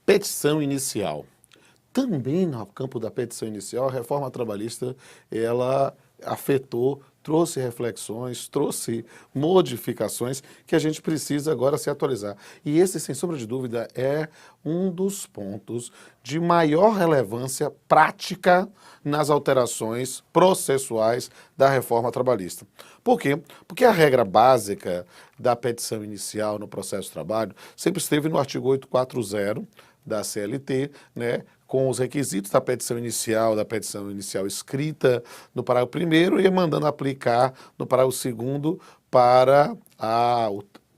Petição inicial. Também no campo da petição inicial, a reforma trabalhista, ela afetou, trouxe reflexões, trouxe modificações que a gente precisa agora se atualizar. E esse, sem sombra de dúvida, é um dos pontos de maior relevância prática nas alterações processuais da reforma trabalhista. Por quê? Porque a regra básica da petição inicial no processo de trabalho sempre esteve no artigo 840 da CLT, né, com os requisitos da petição inicial escrita no parágrafo 1º e mandando aplicar no parágrafo 2º para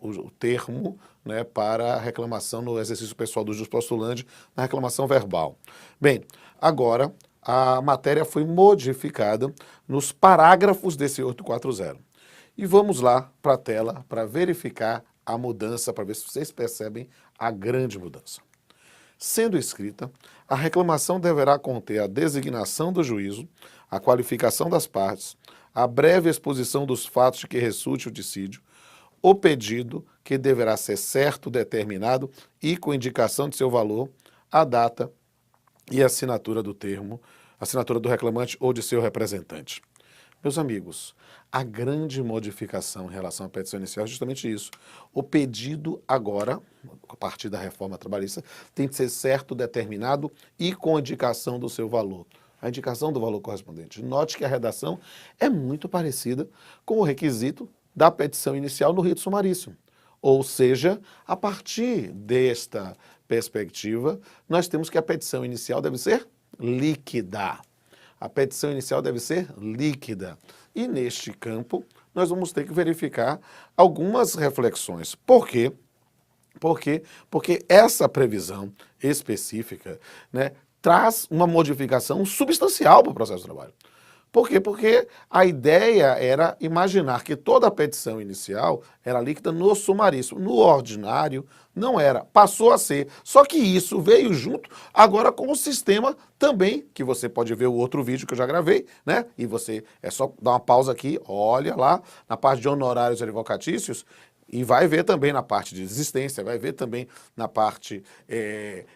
o termo, né, para a reclamação no exercício pessoal do justpostulante, na reclamação verbal. Bem, agora a matéria foi modificada nos parágrafos desse 840. E vamos lá para a tela para verificar a mudança, para ver se vocês percebem a grande mudança. Sendo escrita, a reclamação deverá conter a designação do juízo, a qualificação das partes, a breve exposição dos fatos de que resulte o dissídio, o pedido, que deverá ser certo, determinado e com indicação de seu valor, a data e a assinatura do termo, assinatura do reclamante ou de seu representante. Meus amigos, a grande modificação em relação à petição inicial é justamente isso. O pedido agora, a partir da reforma trabalhista, tem que ser certo, determinado e com indicação do seu valor. A indicação do valor correspondente. Note que a redação é muito parecida com o requisito da petição inicial no rito sumaríssimo. Ou seja, a partir desta perspectiva, nós temos que a petição inicial deve ser líquida. A petição inicial deve ser líquida. E neste campo, nós vamos ter que verificar algumas reflexões. Por quê? Porque essa previsão específica, né, traz uma modificação substancial para o processo de trabalho. Por quê? Porque a ideia era imaginar que toda a petição inicial era líquida no sumaríssimo. No ordinário, não era. Passou a ser. Só que isso veio junto agora com o sistema também, que você pode ver o outro vídeo que eu já gravei, né? E você, é só dar uma pausa aqui, olha lá, na parte de honorários advocatícios, e vai ver também na parte de desistência, vai ver também na parte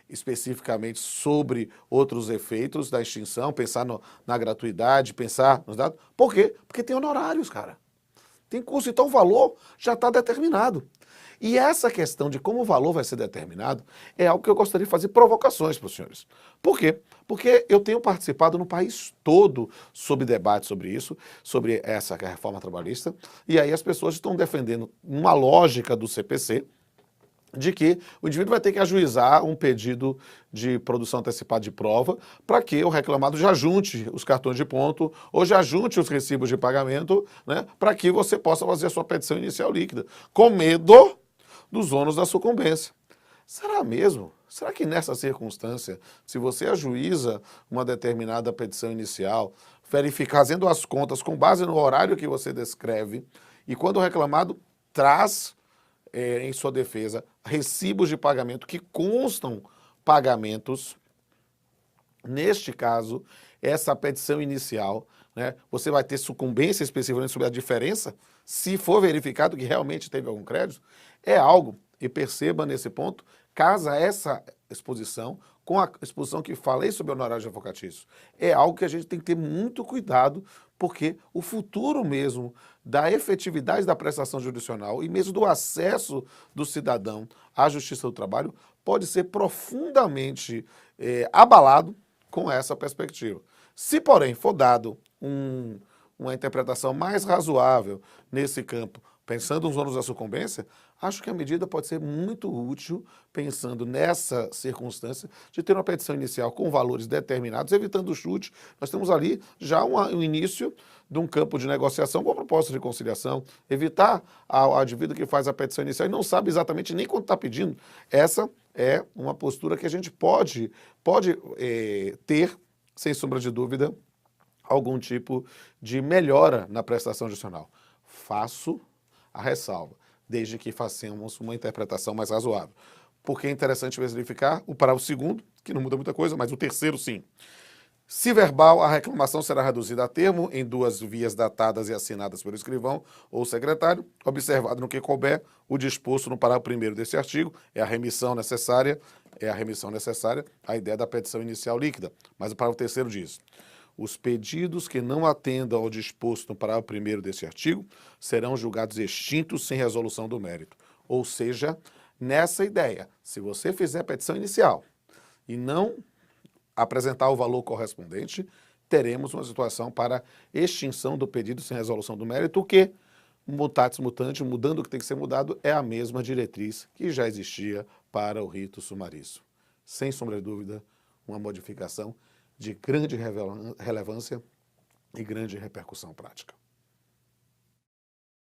especificamente sobre outros efeitos da extinção, pensar na gratuidade, pensar nos dados. Por quê? Porque tem honorários, cara. Tem custo, então o valor já está determinado. E essa questão de como o valor vai ser determinado é algo que eu gostaria de fazer provocações para os senhores. Por quê? Porque eu tenho participado no país todo sobre debate sobre isso, sobre essa reforma trabalhista, e aí as pessoas estão defendendo uma lógica do CPC, de que o indivíduo vai ter que ajuizar um pedido de produção antecipada de prova para que o reclamado já junte os cartões de ponto ou já junte os recibos de pagamento, né, para que você possa fazer a sua petição inicial líquida, com medo dos ônus da sucumbência. Será mesmo? Será que nessa circunstância, se você ajuiza uma determinada petição inicial, fazendo as contas com base no horário que você descreve, e quando o reclamado traz em sua defesa recibos de pagamento que constam pagamentos, neste caso, essa petição inicial, né, você vai ter sucumbência especificamente sobre a diferença, se for verificado que realmente teve algum crédito, é algo, e perceba nesse ponto, casa essa exposição com a exposição que falei sobre honorários advocatícios. É algo que a gente tem que ter muito cuidado, porque o futuro mesmo da efetividade da prestação jurisdicional e mesmo do acesso do cidadão à justiça do trabalho pode ser profundamente abalado com essa perspectiva. Se, porém, for dado uma interpretação mais razoável nesse campo, pensando nos ônus da sucumbência, acho que a medida pode ser muito útil, pensando nessa circunstância, de ter uma petição inicial com valores determinados, evitando o chute. Nós temos ali já um início de um campo de negociação com a proposta de conciliação, evitar ao indivíduo que faz a petição inicial e não sabe exatamente nem quanto está pedindo. Essa é uma postura que a gente pode ter, sem sombra de dúvida, algum tipo de melhora na prestação judicial. Faço a ressalva, desde que façamos uma interpretação mais razoável. Porque é interessante verificar o parágrafo 2º, que não muda muita coisa, mas o 3º sim. Se verbal, a reclamação será reduzida a termo em 2 vias datadas e assinadas pelo escrivão ou secretário, observado no que couber o disposto no parágrafo 1º desse artigo, é a remissão necessária, a ideia da petição inicial líquida. Mas o parágrafo 3º diz: os pedidos que não atendam ao disposto no parágrafo 1º desse artigo serão julgados extintos sem resolução do mérito. Ou seja, nessa ideia, se você fizer a petição inicial e não apresentar o valor correspondente, teremos uma situação para extinção do pedido sem resolução do mérito, o que, mutatis mutandis, mudando o que tem que ser mudado, é a mesma diretriz que já existia para o rito sumarício. Sem sombra de dúvida, uma modificação de grande relevância e grande repercussão prática.